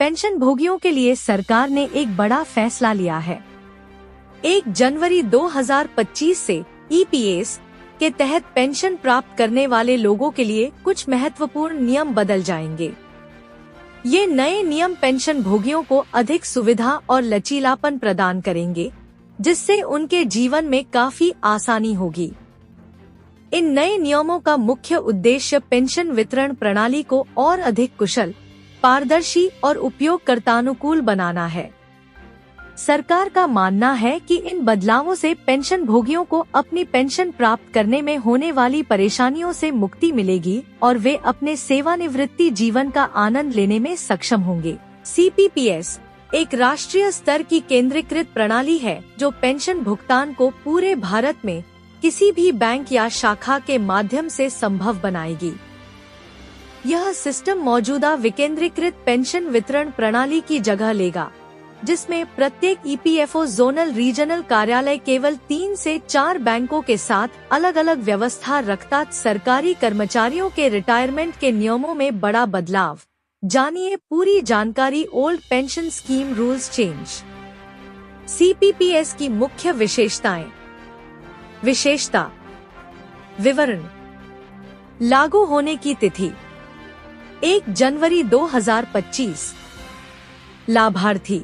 Pension भोगियों के लिए सरकार ने एक बड़ा फैसला लिया है। 1 जनवरी 2025 से ईपीएस के तहत पेंशन प्राप्त करने वाले लोगों के लिए कुछ महत्वपूर्ण नियम बदल जाएंगे। ये नए नियम पेंशन भोगियों को अधिक सुविधा और लचीलापन प्रदान करेंगे, जिससे उनके जीवन में काफी आसानी होगी। इन नए नियमों का मुख्य उद्देश्य पेंशन वितरण प्रणाली को और अधिक कुशल, पारदर्शी और उपयोगकर्तानुकूल बनाना है। सरकार का मानना है कि इन बदलावों से पेंशन भोगियों को अपनी पेंशन प्राप्त करने में होने वाली परेशानियों से मुक्ति मिलेगी और वे अपने सेवानिवृत्ति जीवन का आनंद लेने में सक्षम होंगे। सीपीपीएस एक राष्ट्रीय स्तर की केंद्रीकृत प्रणाली है जो पेंशन भुगतान को पूरे भारत में किसी भी बैंक या शाखा के माध्यम से संभव बनाएगी। यह सिस्टम मौजूदा विकेंद्रीकृत पेंशन वितरण प्रणाली की जगह लेगा, जिसमें प्रत्येक ईपीएफओ जोनल रीजनल कार्यालय केवल 3 से 4 बैंकों के साथ अलग अलग व्यवस्था रखता। सरकारी कर्मचारियों के रिटायरमेंट के नियमों में बड़ा बदलाव। जानिए पूरी जानकारी। Old pension scheme rules change. CPPS की मुख्य विशेषताएं। विशेषता विवरण। लागू होने की तिथि 1 जनवरी 2025। लाभार्थी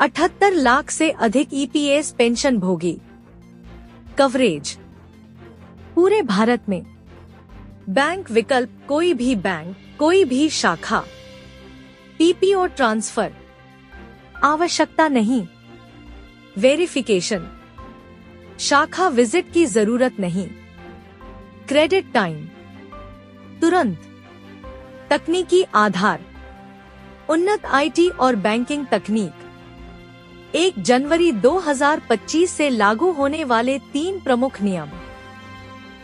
78 लाख से अधिक ईपीएस पेंशन भोगी। कवरेज पूरे भारत में। बैंक विकल्प कोई भी बैंक, कोई भी शाखा। पीपीओ ट्रांसफर आवश्यकता नहीं। वेरिफिकेशन शाखा विजिट की जरूरत नहीं। क्रेडिट टाइम तुरंत। तकनीकी आधार उन्नत आईटी और बैंकिंग तकनीक। 1 जनवरी 2025 से लागू होने वाले 3 प्रमुख नियम।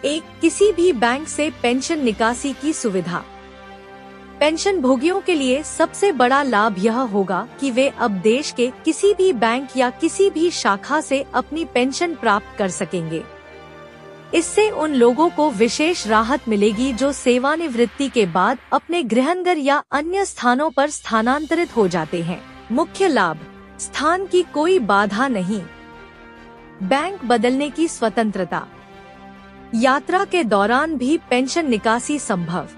1. किसी भी बैंक से पेंशन निकासी की सुविधा। पेंशन भोगियों के लिए सबसे बड़ा लाभ यह होगा कि वे अब देश के किसी भी बैंक या किसी भी शाखा से अपनी पेंशन प्राप्त कर सकेंगे। इससे उन लोगों को विशेष राहत मिलेगी जो सेवानिवृत्ति के बाद अपने गृहनगर या अन्य स्थानों पर स्थानांतरित हो जाते हैं। मुख्य लाभ: स्थान की कोई बाधा नहीं। बैंक बदलने की स्वतंत्रता। यात्रा के दौरान भी पेंशन निकासी संभव।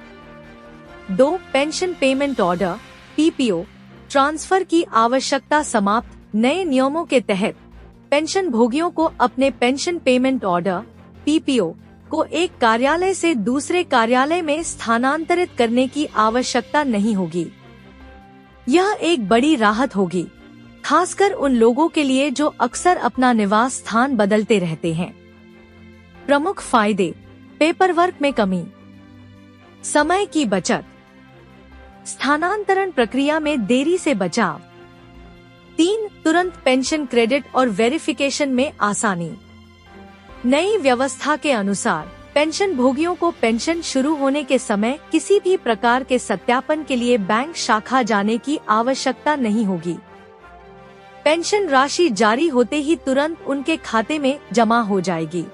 2. Pension payment order PPO transfer की आवश्यकता समाप्त। नए नियमों के तहत पेंशन भोगियों को अपने पेंशन पेमेंट ऑर्डर पीपीओ को एक कार्यालय से दूसरे कार्यालय में स्थानांतरित करने की आवश्यकता नहीं होगी। यह एक बड़ी राहत होगी, खासकर उन लोगों के लिए जो अक्सर अपना निवास स्थान बदलते रहते हैं। प्रमुख फायदे: पेपरवर्क में कमी, समय की बचत, स्थानांतरण प्रक्रिया में देरी से बचाव। 3. तुरंत पेंशन क्रेडिट और वेरिफिकेशन में आसानी। नई व्यवस्था के अनुसार पेंशन भोगियों को पेंशन शुरू होने के समय किसी भी प्रकार के सत्यापन के लिए बैंक शाखा जाने की आवश्यकता नहीं होगी। पेंशन राशि जारी होते ही तुरंत उनके खाते में जमा हो जाएगी।